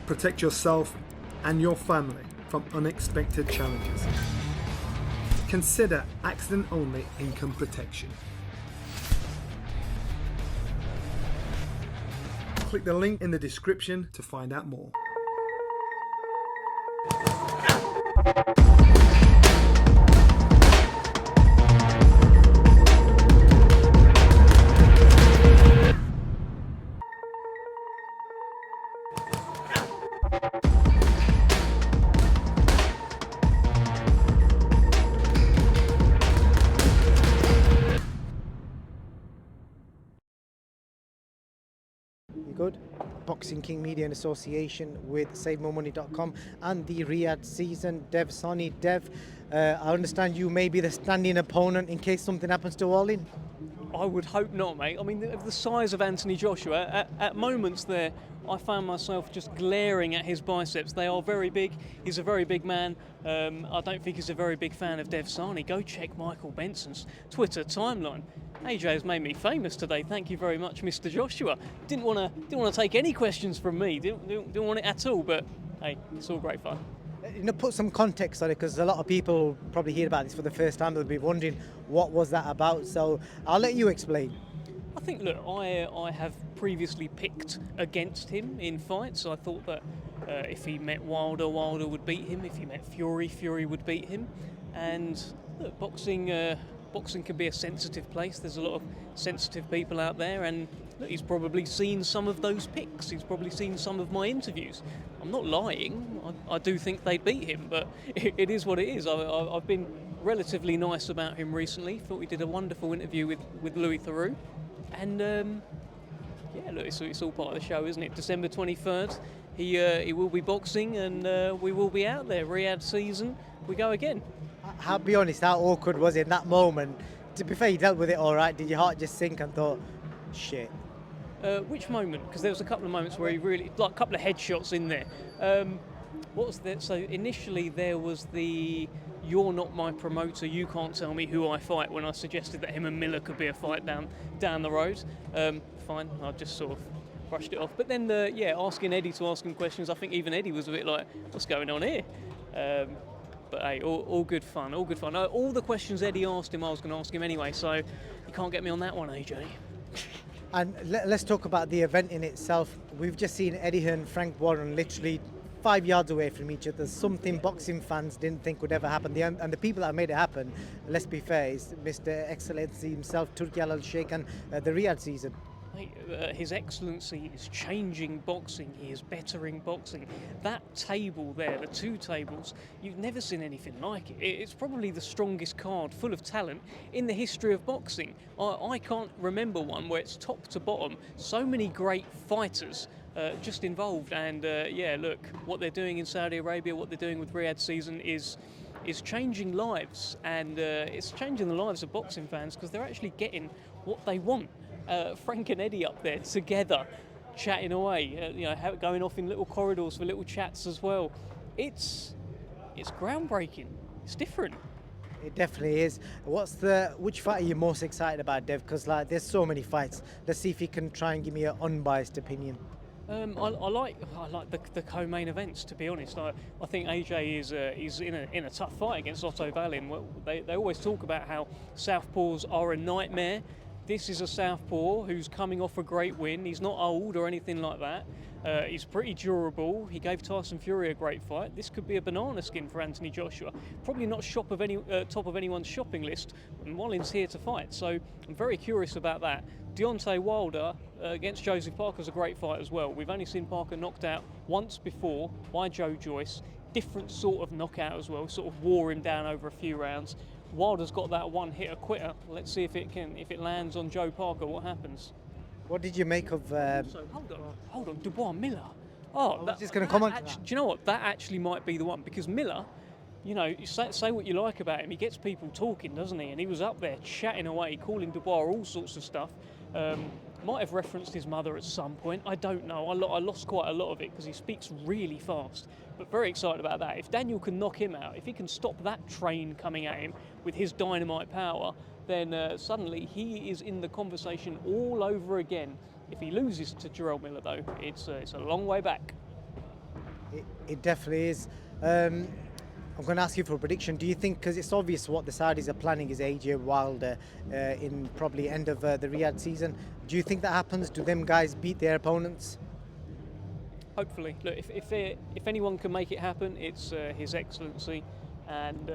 Protect yourself and your family from unexpected challenges. Consider accident-only income protection. Click the link in the description to find out more. You good? Boxing King Media in association with SaveMoreMoney.com and the Riyadh season. Dev Sahni. Dev, I understand you may be the standing opponent in case something happens to Wallin. I would hope not, mate. I mean, of the size of Anthony Joshua, at moments there, I found myself just glaring at his biceps. They are very big. He's a very big man. I don't think he's a very big fan of Dev Sahni. Go check Michael Benson's Twitter timeline. AJ has made me famous today. Thank you very much, Mr. Joshua. Didn't want to take any questions from me. Didn't want it at all. But hey, it's all great fun. You know, put some context on it, because a lot of people probably hear about this for the first time. They'll be wondering what was that about. So I'll let you explain. I think, look, I have previously picked against him in fights. I thought that if he met Wilder, Wilder would beat him. If he met Fury, Fury would beat him. And look, boxing can be a sensitive place. There's a lot of sensitive people out there, and look, he's probably seen some of those picks. He's probably seen some of my interviews. I'm not lying. I do think they'd beat him, but it is what it is. I've been relatively nice about him recently. Thought we did a wonderful interview with Louis Theroux. And yeah, look, it's all part of the show, isn't it? December 23rd, he will be boxing, and we will be out there. Riyadh season, we go again. I'll be honest, how awkward was it in that moment? To be fair, you dealt with it all right. Did your heart just sink and thought, shit? Which moment? Because there was a couple of moments where he really, like a couple of headshots in there. What was that? So initially there was the "you're not my promoter, you can't tell me who I fight" when I suggested that him and Miller could be a fight down the road. Fine, I just sort of brushed it off. But then asking Eddie to ask him questions, I think even Eddie was a bit like, what's going on here? But hey, all good fun, all good fun. All the questions Eddie asked him, I was going to ask him anyway, so you can't get me on that one, AJ. And let's talk about the event in itself. We've just seen Eddie Hearn and Frank Warren literally 5 yards away from each other. Something boxing fans didn't think would ever happen. And the people that made it happen, let's be fair, is Mr. Excellency himself, Turki Al Sheikh, and the Riyadh season. His Excellency is changing boxing, he is bettering boxing. That table there, the two tables, you've never seen anything like it. It's probably the strongest card full of talent in the history of boxing. I can't remember one where it's top to bottom, so many great fighters just involved. And look, what they're doing in Saudi Arabia, what they're doing with Riyadh season is changing lives, and it's changing the lives of boxing fans because they're actually getting what they want. Frank and Eddie up there together, chatting away, going off in little corridors for little chats as well. It's groundbreaking. It's different. It definitely is. Which fight are you most excited about, Dev? Because there's so many fights. Let's see if you can try and give me an unbiased opinion. I like the co-main events, to be honest. I think AJ is in a tough fight against Otto Wallin. Well, they always talk about how southpaws are a nightmare. This is a southpaw who's coming off a great win. He's not old or anything like that. He's pretty durable. He gave Tyson Fury a great fight. This could be a banana skin for Anthony Joshua. Probably not top of anyone's shopping list, and Wallin's here to fight. So I'm very curious about that. Deontay Wilder against Joseph Parker's a great fight as well. We've only seen Parker knocked out once before by Joe Joyce. Different sort of knockout as well, sort of wore him down over a few rounds. Wilder's got that one-hitter quitter. Let's see if it lands on Joe Parker. What happens? What did you make of? So hold on, Dubois Miller. Oh, I was just going to comment. Do you know what? That actually might be the one, because Miller, you say what you like about him, he gets people talking, doesn't he? And he was up there chatting away, calling Dubois all sorts of stuff. Might have referenced his mother at some point. I don't know. I lost quite a lot of it because he speaks really fast. But very excited about that. If Daniel can knock him out, if he can stop that train coming at him with his dynamite power, then suddenly he is in the conversation all over again. If he loses to Jarrell Miller, though, it's a long way back. It definitely is. I'm going to ask you for a prediction. Do you think, because it's obvious what the Saudis are planning is AJ Wilder in probably end of the Riyadh season, do you think that happens? Do them guys beat their opponents? Hopefully. Look, if anyone can make it happen, it's His Excellency, and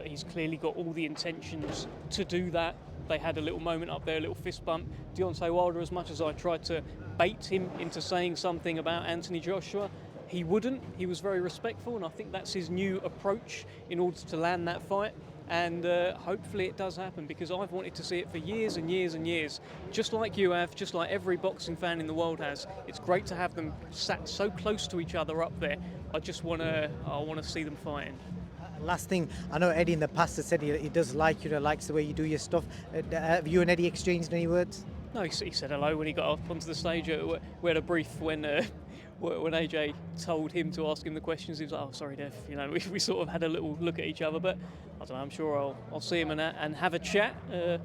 he's clearly got all the intentions to do that. They had a little moment up there, a little fist bump. Deontay Wilder, as much as I tried to bait him into saying something about Anthony Joshua, he wouldn't. He was very respectful, and I think that's his new approach in order to land that fight. And hopefully it does happen, because I've wanted to see it for years and years and years. Just like you have, just like every boxing fan in the world has. It's great to have them sat so close to each other up there. I want to see them fighting. Last thing, I know Eddie in the past has said he does like you, likes the way you do your stuff. Have you and Eddie exchanged any words? No, he said hello when he got up onto the stage. We had a brief when AJ told him to ask him the questions. He was like, "Oh, sorry, Dev." You know, we sort of had a little look at each other, but I don't know. I'm sure I'll see him and have a chat. Yeah.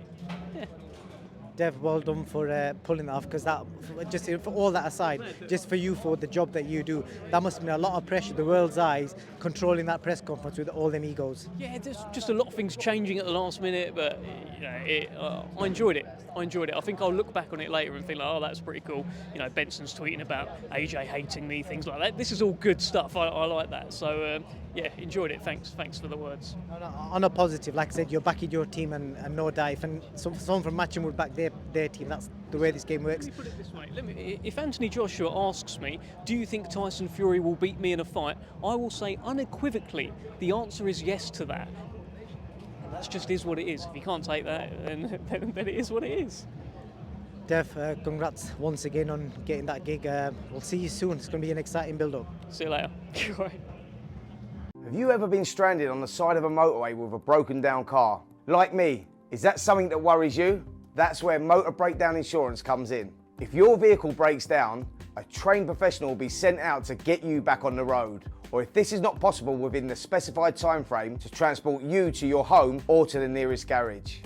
Dev, well done for pulling that off, because that, just for all that aside, just for you, for the job that you do, that must have been a lot of pressure, the world's eyes, controlling that press conference with all them egos. Yeah, there's just a lot of things changing at the last minute, but you know, I enjoyed it. I think I'll look back on it later and think like, oh, that's pretty cool. You know, Benson's tweeting about AJ hating me, things like that. This is all good stuff. I like that. So yeah, enjoyed it. Thanks for the words. On a positive, like I said, you're backing your team, and no doubt, and someone from Matcham would back their team. That's the way this game works. Let me put it this way. If Anthony Joshua asks me, do you think Tyson Fury will beat me in a fight? I will say unequivocally, the answer is yes to that. That just is what it is. If you can't take that, then it is what it is. Dev, congrats once again on getting that gig. We'll see you soon. It's going to be an exciting build-up. See you later. Have you ever been stranded on the side of a motorway with a broken down car? Like me, is that something that worries you? That's where motor breakdown insurance comes in. If your vehicle breaks down, a trained professional will be sent out to get you back on the road. Or if this is not possible within the specified time frame, to transport you to your home or to the nearest garage.